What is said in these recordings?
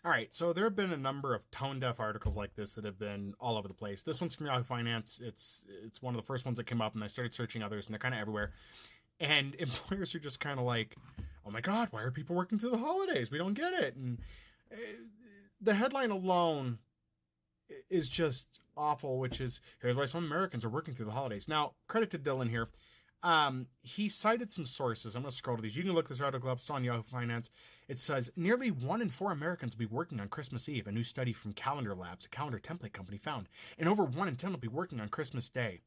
All right, so there have been a number of tone deaf articles like this that have been all over the place. This one's from Yahoo Finance. It's one of the first ones that came up, and I started searching others, and they're kind of everywhere. And employers are just kind of like, "Oh my God, why are people working through the holidays? We don't get it." And uh, the headline alone is just awful, which is, "Here's why some Americans are working through the holidays." Now, credit to Dylan here. He cited some sources. I'm going to scroll to these. You can look this article up. It's on Yahoo Finance. It says nearly 1 in 4 Americans will be working on Christmas Eve. A new study from Calendar Labs, a calendar template company, found, and over 1 in 10 will be working on Christmas Day.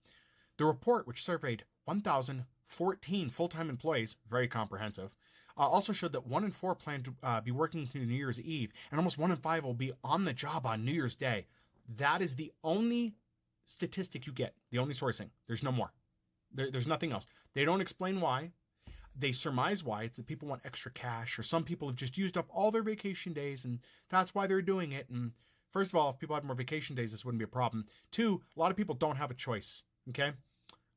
The report, which surveyed 1,014 full-time employees, very comprehensive, also showed that 1 in 4 plan to be working through New Year's Eve, and almost 1 in 5 will be on the job on New Year's Day. That is the only statistic you get, the only sourcing. There's no more. There's nothing else. They don't explain why. They surmise why. It's that people want extra cash, or some people have just used up all their vacation days, and that's why they're doing it. And first of all, if people had more vacation days, this wouldn't be a problem. Two, a lot of people don't have a choice. Okay.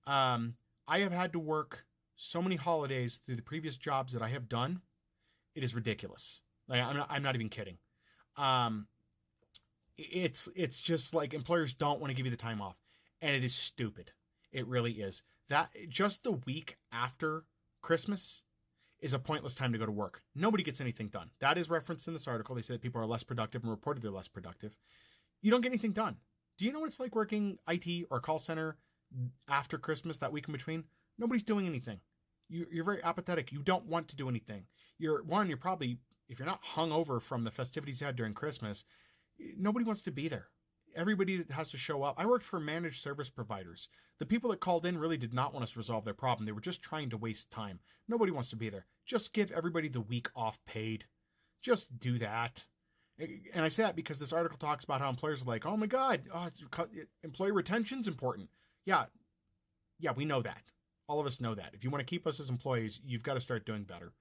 I have had to work so many holidays through the previous jobs that I have done. It is ridiculous. Like, I'm not even kidding. Um, it's just like employers don't want to give you the time off, and it is stupid. It really is. That just the week after Christmas is a pointless time to go to work. Nobody gets anything done. That is referenced in this article. They say that people are less productive and reported they're less productive. You don't get anything done. Do you know what it's like working IT or call center after Christmas, that week in between? Nobody's doing anything. You're very apathetic. You don't want to do anything. You're probably, if you're not hungover from the festivities you had during Christmas, nobody wants to be there. Everybody has to show up. I worked for managed service providers. The people that called in really did not want us to resolve their problem. They were just trying to waste time. Nobody wants to be there. Just give everybody the week off paid. Just do that. And I say that because this article talks about how employers are like, "Oh my God, employee retention's important." Yeah, we know that. All of us know that. If you want to keep us as employees, you've got to start doing better.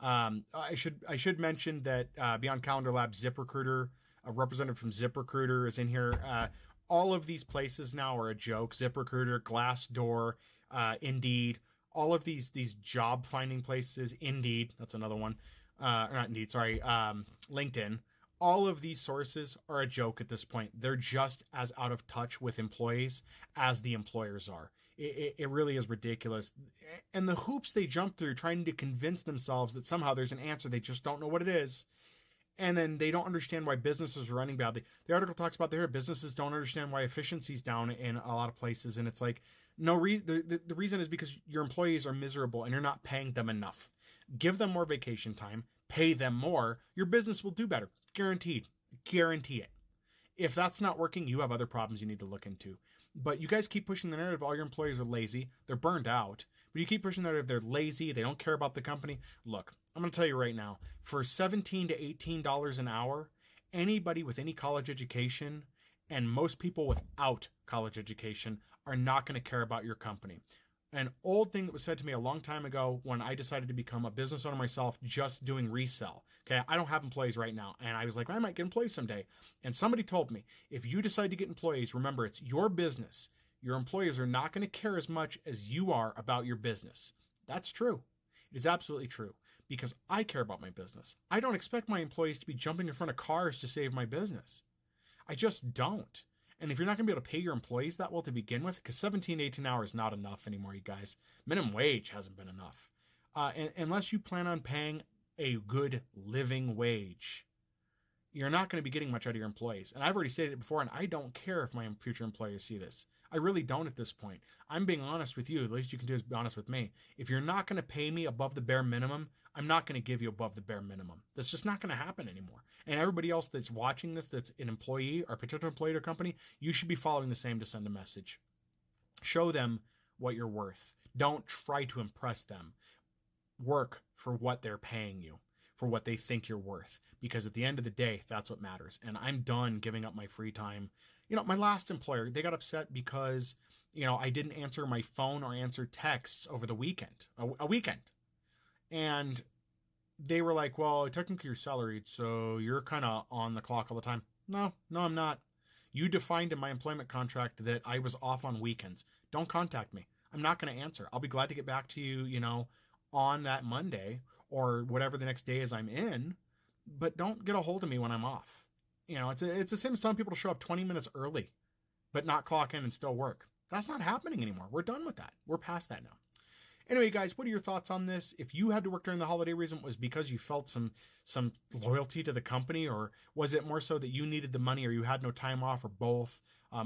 I should mention that beyond Calendar Lab, ZipRecruiter, a representative from ZipRecruiter is in here. All of these places now are a joke. ZipRecruiter, Glassdoor, Indeed, all of these job finding places. Indeed, that's another one. Or not Indeed, sorry. LinkedIn. All of these sources are a joke at this point. They're just as out of touch with employees as the employers are. It really is ridiculous. And the hoops they jump through trying to convince themselves that somehow there's an answer, they just don't know what it is. And then they don't understand why businesses are running badly. The article talks about there businesses don't understand why efficiency's down in a lot of places, and it's like the reason is because your employees are miserable and you're not paying them enough. Give them more vacation time, pay them more. Your business will do better, guaranteed. Guarantee it. If that's not working, you have other problems you need to look into. But you guys keep pushing the narrative all your employees are lazy, they're burned out. But you keep pushing the narrative they're lazy, they don't care about the company. Look, I'm going to tell you right now, for $17 to $18 an hour, anybody with any college education and most people without college education are not going to care about your company. An old thing that was said to me a long time ago when I decided to become a business owner myself, just doing resell. Okay, I don't have employees right now. And I was like, I might get employees someday. And somebody told me, if you decide to get employees, remember, it's your business. Your employees are not going to care as much as you are about your business. That's true. It is absolutely true, because I care about my business. I don't expect my employees to be jumping in front of cars to save my business. I just don't. And if you're not going to be able to pay your employees that well to begin with, because 17, 18 hours is not enough anymore, you guys. Minimum wage hasn't been enough. And unless you plan on paying a good living wage, you're not going to be getting much out of your employees. And I've already stated it before, and I don't care if my future employers see this. I really don't at this point. I'm being honest with you. The least you can do is be honest with me. If you're not going to pay me above the bare minimum, I'm not going to give you above the bare minimum. That's just not going to happen anymore. And everybody else that's watching this, that's an employee or potential employee or company, you should be following the same to send a message. Show them what you're worth. Don't try to impress them. Work for what they're paying you, for what they think you're worth, because at the end of the day, that's what matters. And I'm done giving up my free time. My last employer, they got upset because, I didn't answer my phone or answer texts over the weekend, a weekend. And they were like, "Well, technically you're salaried, so you're kind of on the clock all the time." No, I'm not. You defined in my employment contract that I was off on weekends. Don't contact me. I'm not going to answer. I'll be glad to get back to you, on that Monday or whatever the next day is I'm in. but don't get a hold of me when I'm off. It's the same as telling people to show up 20 minutes early, but not clock in and still work. That's not happening anymore. We're done with that. We're past that now. Anyway, guys, what are your thoughts on this? If you had to work during the holiday season, was because you felt some loyalty to the company, or was it more so that you needed the money or you had no time off, or both?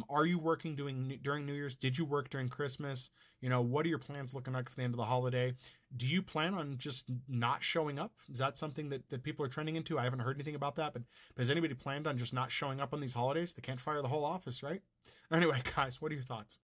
Are you working during New Year's? Did you work during Christmas? What are your plans looking like for the end of the holiday? Do you plan on just not showing up? Is that something that people are trending into? I haven't heard anything about that, but has anybody planned on just not showing up on these holidays? They can't fire the whole office, right? Anyway, guys, what are your thoughts?